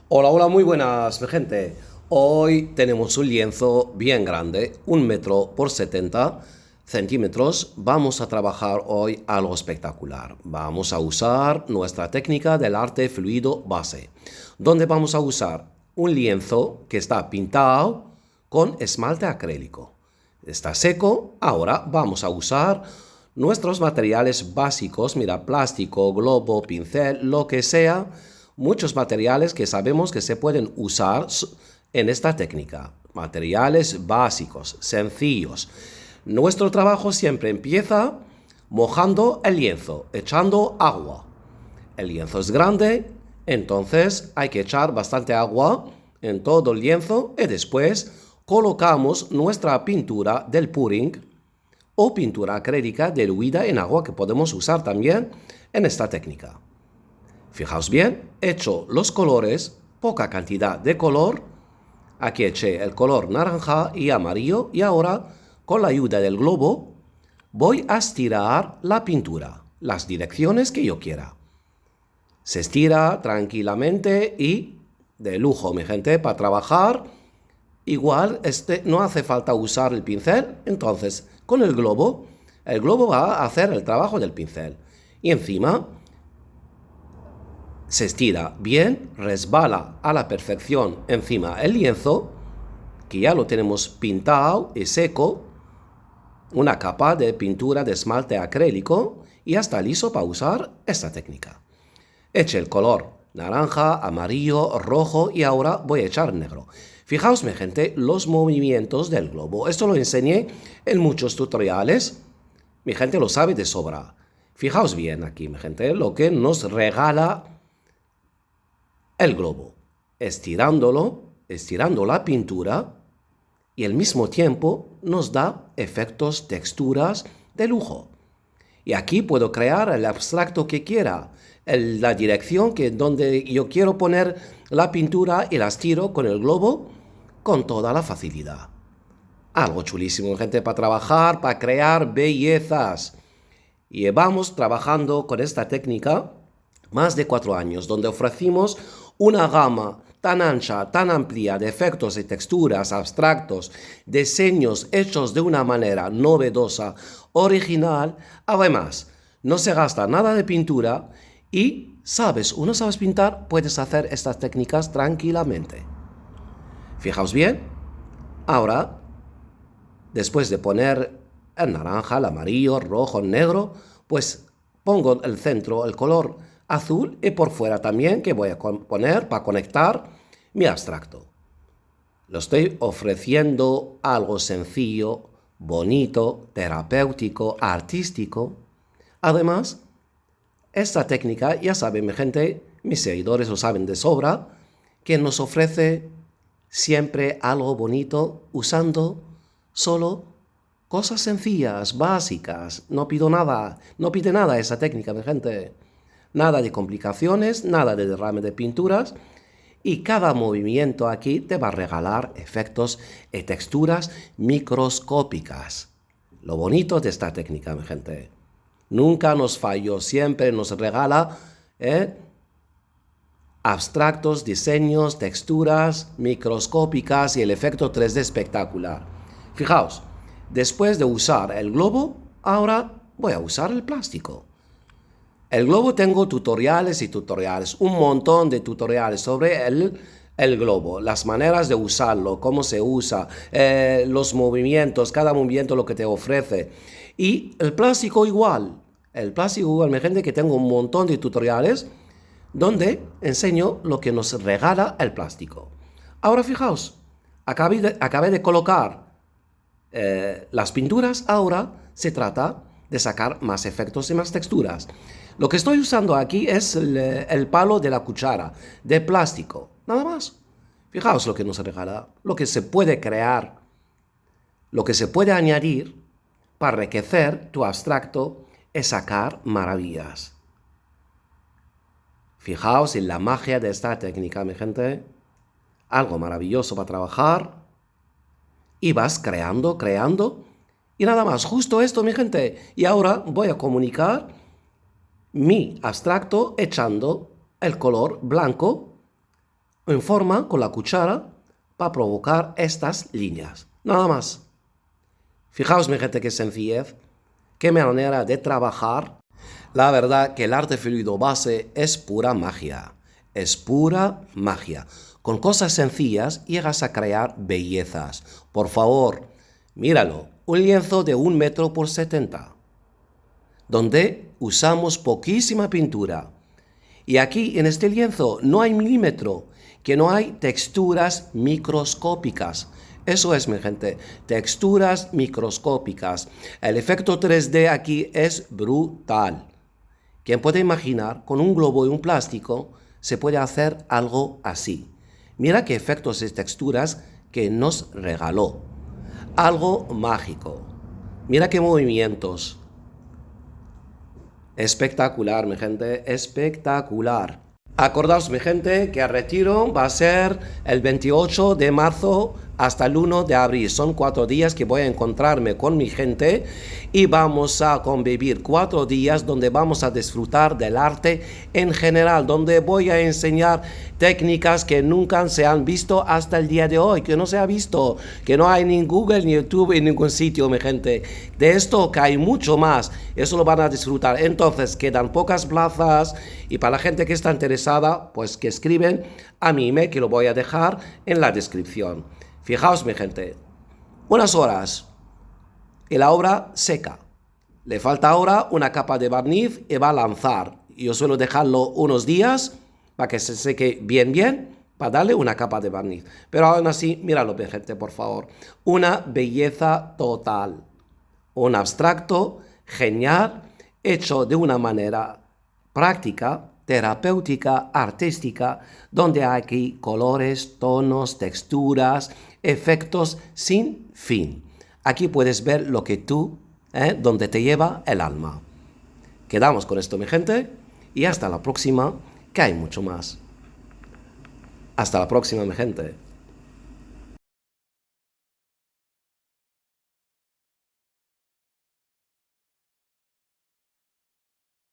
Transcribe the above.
Hola, hola, muy buenas, mi gente. Hoy tenemos un lienzo bien grande, 1 metro por 70 centímetros. Vamos a trabajar hoy algo espectacular. Vamos a usar nuestra técnica del arte fluido base, donde vamos a usar un lienzo que está pintado con esmalte acrílico. Está seco, ahora vamos a usar nuestros materiales básicos, mira, plástico, globo, pincel, lo que sea, muchos materiales que sabemos que se pueden usar en esta técnica. Materiales básicos, sencillos. Nuestro trabajo siempre empieza mojando el lienzo, echando agua. El lienzo es grande, entonces hay que echar bastante agua en todo el lienzo y después colocamos nuestra pintura del pouring o pintura acrílica diluida en agua que podemos usar también en esta técnica. Fijaos bien, he hecho los colores, poca cantidad de color. Aquí eché el color naranja y amarillo y ahora, con la ayuda del globo, voy a estirar la pintura, las direcciones que yo quiera. Se estira tranquilamente y de lujo, mi gente, para trabajar. Igual no hace falta usar el pincel, entonces con el globo va a hacer el trabajo del pincel. Y encima se estira bien, resbala a la perfección encima el lienzo, que ya lo tenemos pintado y seco, una capa de pintura de esmalte acrílico y ya está listo para usar esta técnica. Eche el color naranja, amarillo, rojo y ahora voy a echar negro. Fijaos, mi gente, los movimientos del globo. Esto lo enseñé en muchos tutoriales. Mi gente lo sabe de sobra. Fijaos bien aquí, mi gente, lo que nos regala el globo. Estirando la pintura y al mismo tiempo nos da efectos, texturas de lujo. Y aquí puedo crear el abstracto que quiera, la dirección donde yo quiero poner la pintura y las tiro con el globo con toda la facilidad. Algo chulísimo, gente, para trabajar, para crear bellezas. Y llevamos trabajando con esta técnica más de 4 años, donde ofrecimos una gama tan ancha, tan amplia de efectos y texturas abstractos, diseños hechos de una manera novedosa, original. Además, no se gasta nada de pintura y no sabes pintar, puedes hacer estas técnicas tranquilamente. Fijaos bien, ahora, después de poner el naranja, el amarillo, el rojo, el negro, pues pongo el centro, el color azul y por fuera también que voy a poner para conectar mi abstracto. Lo estoy ofreciendo algo sencillo, bonito, terapéutico, artístico. Además, esta técnica, ya saben mi gente, mis seguidores lo saben de sobra, que nos ofrece siempre algo bonito usando solo cosas sencillas, básicas. No pido nada, no pide nada esa técnica, mi gente. Nada de complicaciones, nada de derrame de pinturas. Y cada movimiento aquí te va a regalar efectos y texturas microscópicas. Lo bonito de esta técnica, mi gente. Nunca nos falló, siempre nos regala abstractos, diseños, texturas microscópicas y el efecto 3D espectacular. Fijaos, después de usar el globo, ahora voy a usar el plástico. El globo tengo tutoriales y tutoriales, un montón de tutoriales sobre el globo, las maneras de usarlo, cómo se usa, los movimientos, cada movimiento lo que te ofrece. Y el plástico igual, mi gente, que tengo un montón de tutoriales donde enseño lo que nos regala el plástico. Ahora fijaos, acabé de colocar las pinturas, ahora se trata de sacar más efectos y más texturas. Lo que estoy usando aquí es el palo de la cuchara, de plástico, nada más. Fijaos lo que nos regala, lo que se puede crear, lo que se puede añadir para enriquecer tu abstracto y sacar maravillas. Fijaos en la magia de esta técnica, mi gente. Algo maravilloso para trabajar. Y vas creando, creando. Y nada más, justo esto, mi gente. Y ahora voy a comunicar mi abstracto echando el color blanco en forma con la cuchara para provocar estas líneas. Nada más. Fijaos, mi gente, qué sencillez, qué manera de trabajar. La verdad que el arte fluido base es pura magia. Es pura magia. Con cosas sencillas llegas a crear bellezas. Por favor, míralo. Un lienzo de 1 metro por 70, donde usamos poquísima pintura. Y aquí en este lienzo no hay milímetro, que no hay texturas microscópicas. Eso es, mi gente, texturas microscópicas. El efecto 3D aquí es brutal. ¿Quién puede imaginar, con un globo y un plástico, se puede hacer algo así? Mira qué efectos y texturas que nos regaló. Algo mágico. Mira qué movimientos. Espectacular, mi gente, espectacular. Acordaos, mi gente, que el retiro va a ser el 28 de marzo hasta el 1 de abril. Son 4 días que voy a encontrarme con mi gente y vamos a convivir 4 días donde vamos a disfrutar del arte en general, donde voy a enseñar técnicas que nunca se han visto hasta el día de hoy, que no se ha visto, que no hay ni en Google, ni en YouTube, en ningún sitio, mi gente. De esto que hay mucho más, eso lo van a disfrutar. Entonces, quedan pocas plazas y para la gente que está interesada, pues que escriben a mi email, que lo voy a dejar en la descripción. Fijaos, mi gente, unas horas y la obra seca. Le falta ahora una capa de barniz y va a lanzar. Yo suelo dejarlo unos días para que se seque bien, para darle una capa de barniz. Pero aún así, míralo, mi gente, por favor. Una belleza total. Un abstracto genial, hecho de una manera práctica, terapéutica, artística, donde hay aquí colores, tonos, texturas, efectos sin fin. Aquí puedes ver lo que tú, donde te lleva el alma. Quedamos con esto, mi gente, y hasta la próxima, que hay mucho más. Hasta la próxima, mi gente.